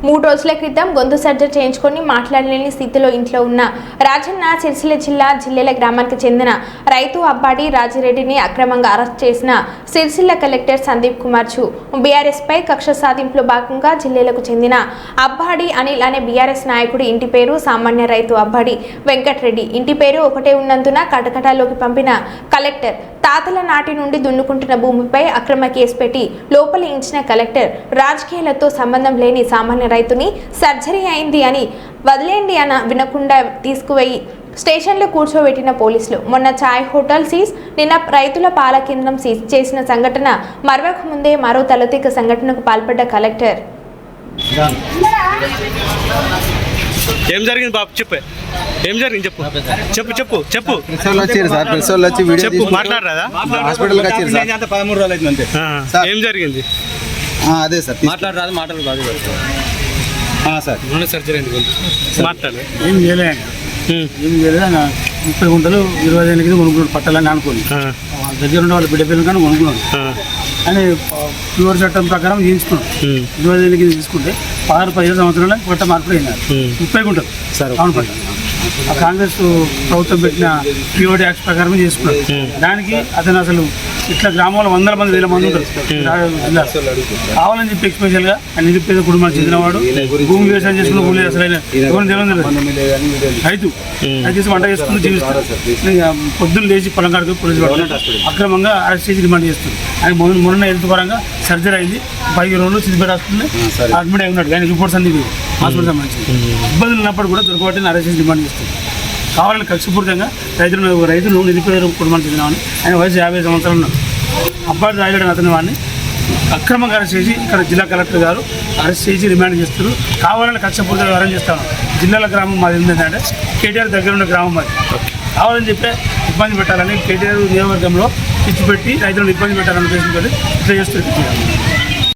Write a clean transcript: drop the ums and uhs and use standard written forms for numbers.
3 రోజుల క్రితం గొంతు సర్జరీ చేయించుకొని మాట్లాడలేని స్థితిలో ఇంట్లో ఉన్న రాజన్న సిరిసిల్ల జిల్లా జిల్లెల గ్రామానికి చెందిన రైతు అబ్బాడి రాజిరెడ్డిని అక్రమంగా అరెస్ట్ చేసిన సిరిసిల్ల కలెక్టర్ సందీప్ కుమార్ చు బీఆర్ఎస్ పై కక్ష సాధింపులో భాగంగా జిల్లెలకు చెందిన అబ్బాడి అనిల్ అనే బీఆర్ఎస్ నాయకుడి ఇంటి పేరు సామాన్య రైతు అబ్బాడి వెంకటరెడ్డి ఇంటి పేరు ఒకటే ఉన్నందున కటకటాలోకి పంపిన కలెక్టర్ తాతల నాటి నుండి దున్నుకుంటున్న భూమిపై అక్రమ కేసు పెట్టి లోపలి ఇంచిన కలెక్టర్ రాజకీయాలతో సంబంధం లేని సామాన్య రైతుని సర్జరీ అయింది అని వదిలేండి అన్న వినకుండా తీసుకువెయ్యి స్టేషన్లో కూర్చోబెట్టిన పోలీసులు మొన్న ఛాయ్ హోటల్ సీజ్ నిన్న రైతుల పాల కేంద్రం సీజ్ చేసిన సంఘటన మరొక ముందే మరో తలతీక సంఘటనకు పాల్పడ్డ కలెక్టర్ ఏం జరిగింది బాబు చెప్పే ఏం జరిగింది చెప్పు చెప్పు చెప్పు చెప్పు చెప్పు మాట్లాడరాదా హాస్పిటల్కి వచ్చారు సార్ 13 రోజులు అవుతుంది అంతే ఏం జరిగింది అదే సార్ మాట్లాడరాదు మాటలు కాదు సార్ సర్జరీ మాట్లాడు ఏం చేయలేదు ఏం చేయలేదు 30 గుంటలు 25 కింద కొనుక్కున్నాడు పట్టాలని అనుకోండి దగ్గర ఉండే వాళ్ళ బిడ్డ పిల్లలు కానీ కొనుక్కున్నాడు అని ప్యూర్ చట్టం ప్రకారం చేయించుకున్నాడు 25 కింద తీసుకుంటే 15 సంవత్సరాలు పట్ట మార్పులు అయినారు 30 గుంటలు అవును పట్ట కాంగ్రెస్ ప్రభుత్వం పెట్టిన పిఓడి యాక్ట్ ప్రకారం చేసుకున్నాడు దానికి అతను అసలు ఇట్లా గ్రామంలో 100 మంది 1000 మంది ఉంటారు జిల్లా కావాలని చెప్పి ఎక్స్పెషల్గా నిరుపేద కుటుంబానికి చెందినవాడు భూమి వ్యవసాయం చేసుకున్న భూమి అసలు రైతు చేసి వంట చేసుకుని జీవిస్తారు పొద్దున్న లేచి పొలం కాడికి పోలీసు అక్రమంగా అరెస్ట్ చేసి రిమాండ్ చేస్తుంది ఆయన మొన్న హెల్త్ పరంగా సర్జరీ అయింది 15 రోజులు సిద్దిపేట హాస్పిటల్ అడ్మిట్ అయి ఉన్నాడు ఆయన రిపోర్ట్స్ అన్ని హాస్పిటల్ సంబంధించి ఇబ్బందులు ఉన్నప్పుడు కూడా దొరకబట్టి అరెస్ట్ చేసి రిమాండ్ చేస్తుంది కావాలని కక్షపూర్తంగా రైతులు నిరుపేద కుటుంబానికి చెందినవాడిని ఆయన వయసు 50 సంవత్సరాలు ఉన్నాడు అబ్బాయి రాయడం అతని వాడిని అక్రమంగా అరెస్ట్ చేసి ఇక్కడ జిల్లా కలెక్టర్ గారు అరెస్ట్ చేసి రిమాండ్ చేస్తారు కావాలని కక్షపూర్తిగా అరెస్ట్ చేస్తాను జిల్లాల గ్రామం మాది ఏంటంటే కేటీఆర్ దగ్గర ఉన్న గ్రామం మాది కావాలని చెప్పి ఇబ్బంది పెట్టాలని కేటీఆర్ నియోజకవర్గంలో పిచ్చి పెట్టి రైతులను ఇబ్బంది పెట్టాలని ఉద్దేశంతో ఇట్లా చేస్తారు